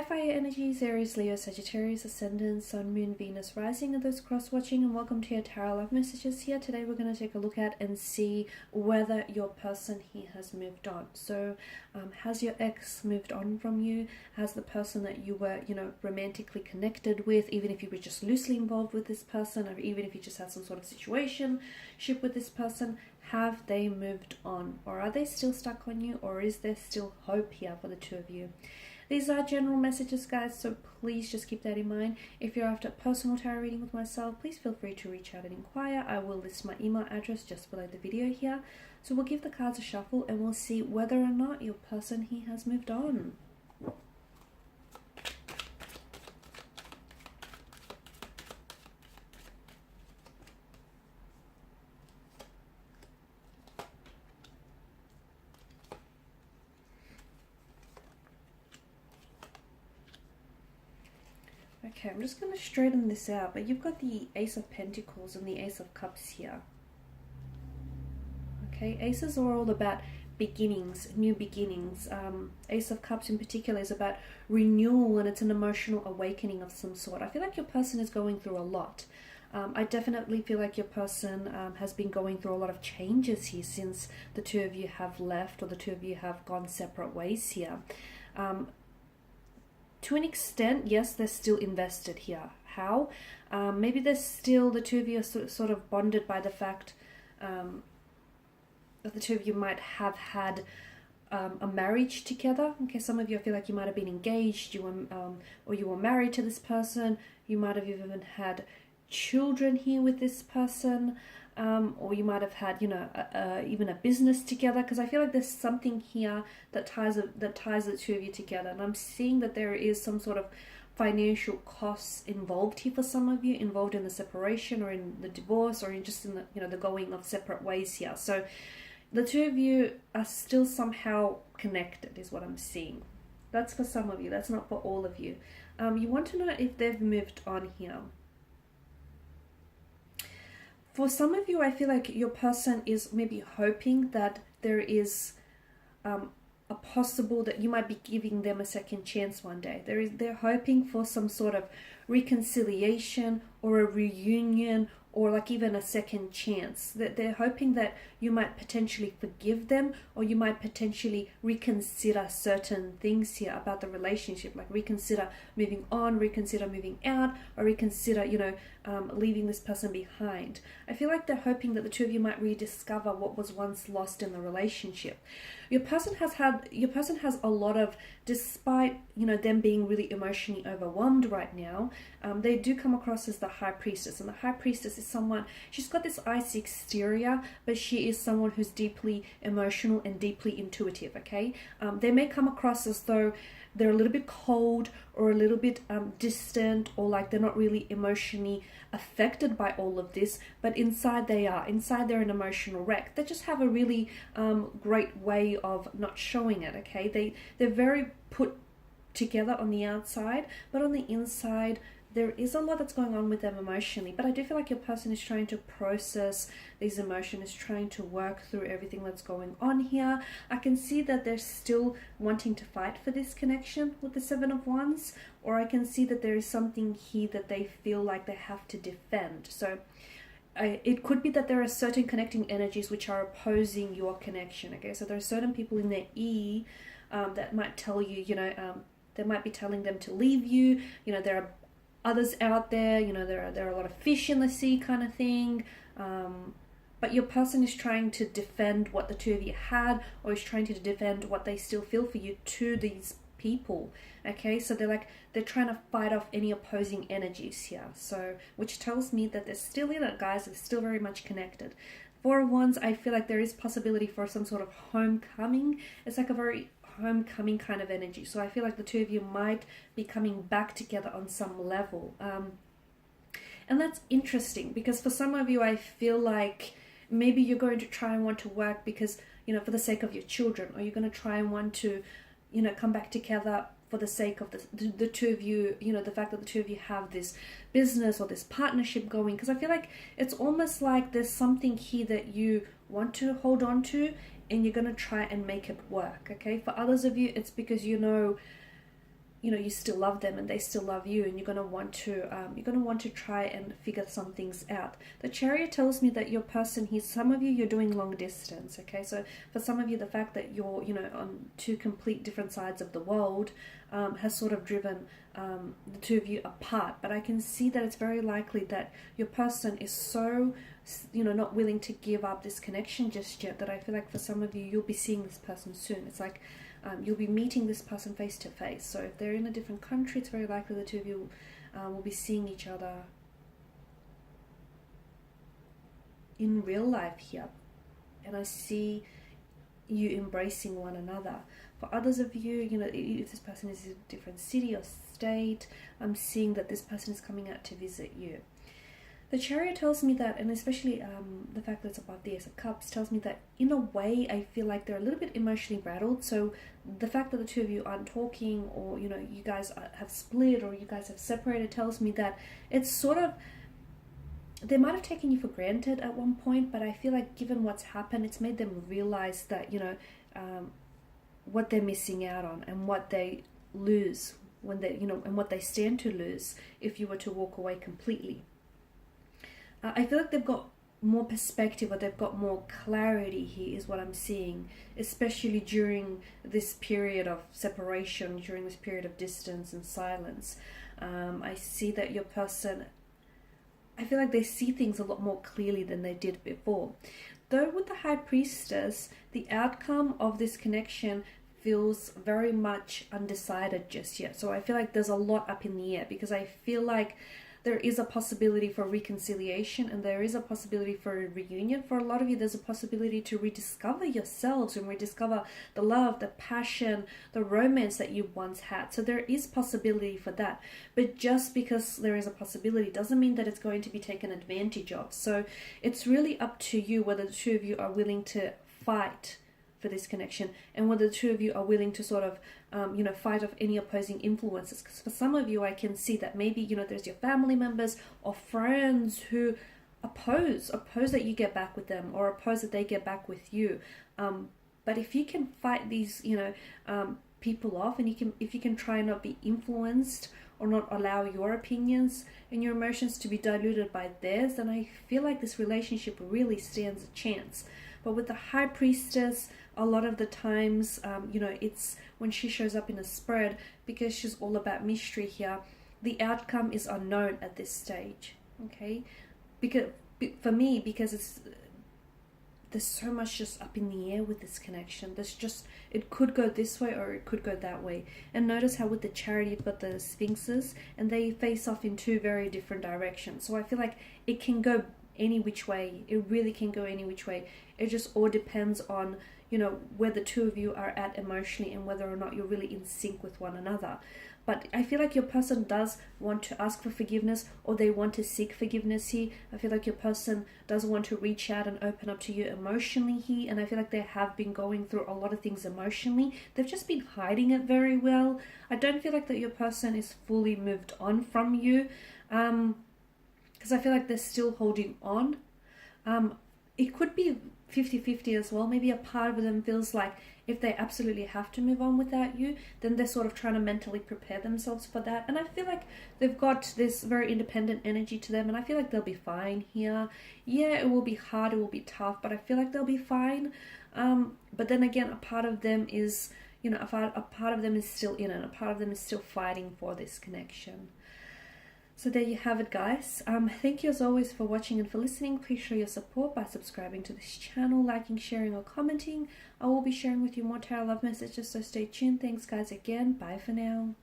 Fire energies, Aries, Leo, Sagittarius, Ascendant, Sun, Moon, Venus, Rising, and those cross-watching, and welcome to your Tarot Love Messages here. Today we're going to take a look at and see whether your person here has moved on. So, has your ex moved on from you? Has the person that you were, romantically connected with, even if you were just loosely involved with this person, or even if you just had some sort of situationship with this person, have they moved on? Or are they still stuck on you? Or is there still hope here for the two of you? These are general messages, guys, so please just keep that in mind. If you're after a personal tarot reading with myself, please feel free to reach out and inquire. I will list my email address just below the video here. So we'll give the cards a shuffle and we'll see whether or not your person here has moved on. Okay, I'm just going to straighten this out, but you've got the Ace of Pentacles and the Ace of Cups here. Okay, Aces are all about beginnings, new beginnings. Ace of Cups in particular is about renewal, and it's an emotional awakening of some sort. I feel like your person is going through a lot. I definitely feel like your person has been going through a lot of changes here since the two of you have left, or the two of you have gone separate ways here. To an extent, yes, they're still invested here. How? Maybe they're still, the two of you are sort of bonded by the fact that the two of you might have had a marriage together. Okay, some of you, I feel like you might have been engaged, or you were married to this person. You might have even had children here with this person. Or you might have had, even a business together, because I feel like there's something here that ties the two of you together. And I'm seeing that there is some sort of financial costs involved here for some of you, involved in the separation or in the divorce, or in just in the, the going of separate ways here. So the two of you are still somehow connected, is what I'm seeing. That's for some of you. That's not for all of you. You want to know if they've moved on here. For some of you, I feel like your person is maybe hoping that there is a possible that you might be giving them a second chance one day. They're hoping for some sort of reconciliation or a reunion, or like even a second chance. That they're hoping that you might potentially forgive them, or you might potentially reconsider certain things here about the relationship, like reconsider moving on, reconsider moving out, or reconsider, leaving this person behind. I feel like they're hoping that the two of you might rediscover what was once lost in the relationship. Your person has a lot of, despite them being really emotionally overwhelmed right now, they do come across as the High Priestess, and the High Priestess is someone, she's got this icy exterior, but she is someone who's deeply emotional and deeply intuitive. Okay, they may come across as though they're a little bit cold, or a little bit distant, or like they're not really emotionally affected by all of this, but inside they are. Inside they're an emotional wreck. They just have a really great way of not showing it. Okay, they're very put together on the outside, but on the inside there is a lot that's going on with them emotionally. But I do feel like your person is trying to process these emotions, is trying to work through everything that's going on here. I can see that they're still wanting to fight for this connection with the Seven of Wands, or I can see that there is something here that they feel like they have to defend. So it could be that there are certain connecting energies which are opposing your connection. Okay, so there are certain people in their that might tell you, they might be telling them to leave you. There are others out there, there are a lot of fish in the sea kind of thing. But your person is trying to defend what the two of you had, or is trying to defend what they still feel for you to these people. Okay, so they're trying to fight off any opposing energies here. So, which tells me that they're still in it, guys. They're still very much connected. Four of Wands, I feel like there is possibility for some sort of homecoming. It's like a very homecoming kind of energy. So I feel like the two of you might be coming back together on some level. And that's interesting, because for some of you, I feel like maybe you're going to try and want to work because, for the sake of your children, or you're going to try and want to, come back together for the sake of the two of you, the fact that the two of you have this business or this partnership going. Because I feel like it's almost like there's something here that you want to hold on to, and you're going to try and make it work. Okay, for others of you, it's because you know, you still love them and they still love you, and you're going to want to try and figure some things out. The Chariot tells me that your person here, some of you, you're doing long distance. Okay, so for some of you, the fact that you're, you know, on two complete different sides of the world has sort of driven the two of you apart. But I can see that it's very likely that your person is so, you know, not willing to give up this connection just yet, that I feel like for some of you, you'll be seeing this person soon. It's like you'll be meeting this person face to face. So if they're in a different country, it's very likely the two of you will be seeing each other in real life here. And I see you embracing one another. For others of you, you know, if this person is in a different city or state, I'm seeing that this person is coming out to visit you. The Chariot tells me that, and especially the fact that it's above the Ace of Cups, tells me that in a way I feel like they're a little bit emotionally rattled. So the fact that the two of you aren't talking, or, you know, you guys have split or you guys have separated, tells me that it's sort of, they might have taken you for granted at one point, but I feel like given what's happened, it's made them realize that, you know, what they're missing out on and what they lose when they, you know, and what they stand to lose if you were to walk away completely. I feel like they've got more perspective, or they've got more clarity here, is what I'm seeing, especially during this period of separation, during this period of distance and silence. I see that your person, I feel like they see things a lot more clearly than they did before. Though with the High Priestess, the outcome of this connection feels very much undecided just yet. So I feel like there's a lot up in the air, because I feel like there is a possibility for reconciliation, and there is a possibility for a reunion. For a lot of you, there's a possibility to rediscover yourselves and rediscover the love, the passion, the romance that you once had. So there is possibility for that. But just because there is a possibility doesn't mean that it's going to be taken advantage of. So it's really up to you whether the two of you are willing to fight for this connection, and whether the two of you are willing to sort of you know, fight off any opposing influences. Because for some of you, I can see that maybe, you know, there's your family members or friends who oppose that you get back with them, or oppose that they get back with you. But if you can fight these, you know, people off, and if you can try and not be influenced, or not allow your opinions and your emotions to be diluted by theirs, then I feel like this relationship really stands a chance. But with the High Priestess, a lot of the times, you know, it's when she shows up in a spread, because she's all about mystery here, the outcome is unknown at this stage. Okay, because for me, because there's so much just up in the air with this connection. There's just, it could go this way or it could go that way. And notice how with the Chariot you've got the Sphinxes, and they face off in two very different directions. So I feel like it can go any which way. It really can go any which way. It just all depends on, you know, where the two of you are at emotionally, and whether or not you're really in sync with one another. But I feel like your person does want to ask for forgiveness, or they want to seek forgiveness here. I feel like your person does want to reach out and open up to you emotionally here. And I feel like they have been going through a lot of things emotionally. They've just been hiding it very well. I don't feel like that your person is fully moved on from you. Because I feel like they're still holding on. It could be 50-50 as well. Maybe a part of them feels like if they absolutely have to move on without you, then they're sort of trying to mentally prepare themselves for that. And I feel like they've got this very independent energy to them, and I feel like they'll be fine here. Yeah, it will be hard, it will be tough, but I feel like they'll be fine. But then again, a part of them is, you know, a part of them is still in it. A part of them is still fighting for this connection. So there you have it, guys. Thank you as always for watching and for listening. Please show your support by subscribing to this channel, liking, sharing, or commenting. I will be sharing with you more tarot love messages, so stay tuned. Thanks, guys, again. Bye for now.